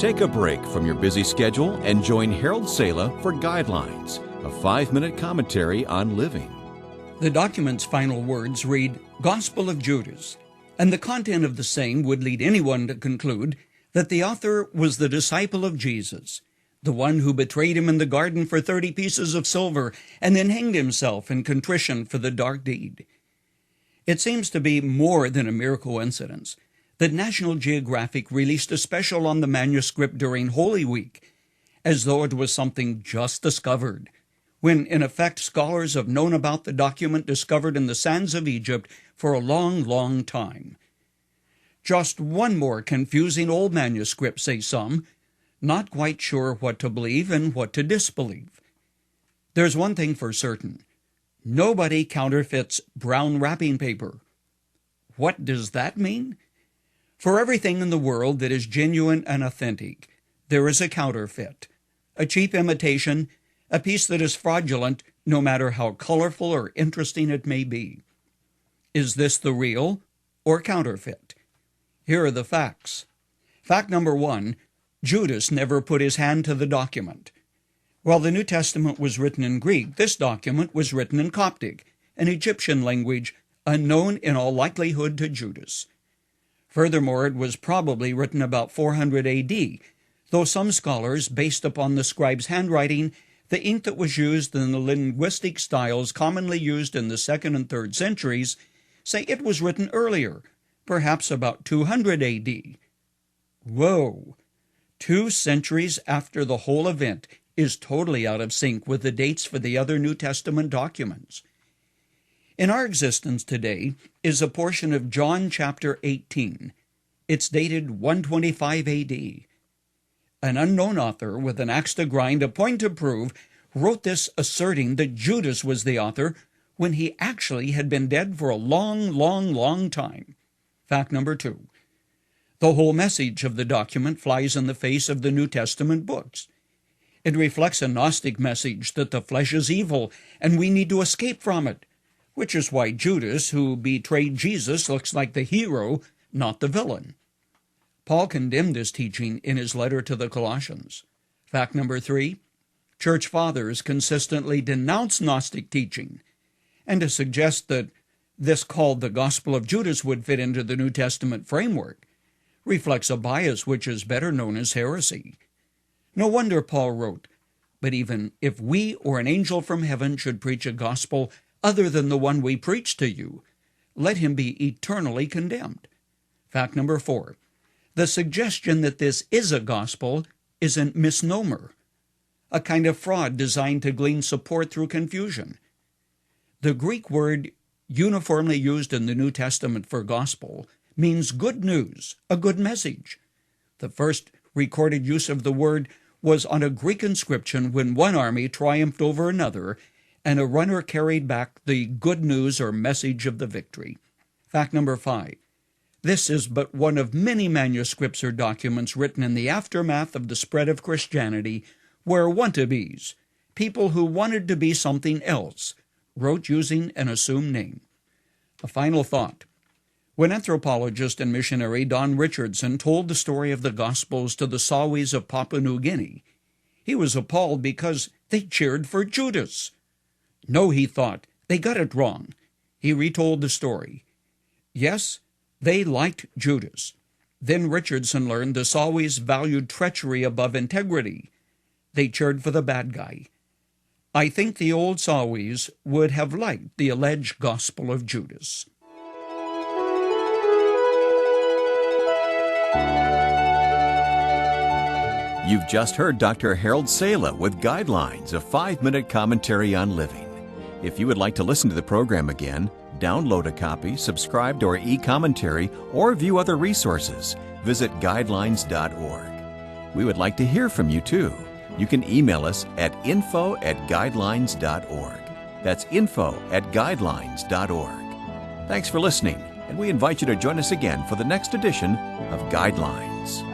Take a break from your busy schedule and join Harold Sala for Guidelines, a 5-minute commentary on living. The document's final words read, Gospel of Judas, and the content of the same would lead anyone to conclude that the author was the disciple of Jesus, the one who betrayed him in the garden for 30 pieces of silver and then hanged himself in contrition for the dark deed. It seems to be more than a mere coincidence that National Geographic released a special on the manuscript during Holy Week, as though it was something just discovered, when in effect scholars have known about the document discovered in the sands of Egypt for a long, long time. Just one more confusing old manuscript, say some, not quite sure what to believe and what to disbelieve. There's one thing for certain. Nobody counterfeits brown wrapping paper. What does that mean? For everything in the world that is genuine and authentic, there is a counterfeit, a cheap imitation, a piece that is fraudulent, no matter how colorful or interesting it may be. Is this the real or counterfeit? Here are the facts. Fact number 1, Judas never put his hand to the document. While the New Testament was written in Greek, this document was written in Coptic, an Egyptian language unknown in all likelihood to Judas. Furthermore, it was probably written about 400 A.D., though some scholars, based upon the scribe's handwriting, the ink that was used in the linguistic styles commonly used in the 2nd and 3rd centuries, say it was written earlier, perhaps about 200 A.D. Whoa! 2 centuries after the whole event is totally out of sync with the dates for the other New Testament documents. In our existence today is a portion of John chapter 18. It's dated 125 A.D. An unknown author with an axe to grind, a point to prove, wrote this asserting that Judas was the author when he actually had been dead for a long, long, long time. Fact number 2. The whole message of the document flies in the face of the New Testament books. It reflects a Gnostic message that the flesh is evil and we need to escape from it, which is why Judas, who betrayed Jesus, looks like the hero, not the villain. Paul condemned this teaching in his letter to the Colossians. Fact number 3, Church Fathers consistently denounce Gnostic teaching, and to suggest that this called the Gospel of Judas would fit into the New Testament framework reflects a bias which is better known as heresy. No wonder Paul wrote, "But even if we or an angel from heaven should preach a gospel other than the one we preach to you, let him be eternally condemned." Fact number 4, the suggestion that this is a gospel is a misnomer, a kind of fraud designed to glean support through confusion. The Greek word uniformly used in the New Testament for gospel means good news, a good message. The first recorded use of the word was on a Greek inscription when one army triumphed over another, and a runner carried back the good news or message of the victory. Fact number 5. This is but one of many manuscripts or documents written in the aftermath of the spread of Christianity, where wannabes, people who wanted to be something else, wrote using an assumed name. A final thought. When anthropologist and missionary Don Richardson told the story of the Gospels to the Sawis of Papua New Guinea, he was appalled because they cheered for Judas. No, he thought, they got it wrong. He retold the story. Yes, they liked Judas. Then Richardson learned the Sawis valued treachery above integrity. They cheered for the bad guy. I think the old Sawis would have liked the alleged Gospel of Judas. You've just heard Dr. Harold Sala with Guidelines, a 5-minute commentary on living. If you would like to listen to the program again, download a copy, subscribe to our e-commentary, or view other resources, visit guidelines.org. We would like to hear from you too. You can email us at info@guidelines.org. That's info@guidelines.org. Thanks for listening, and we invite you to join us again for the next edition of Guidelines.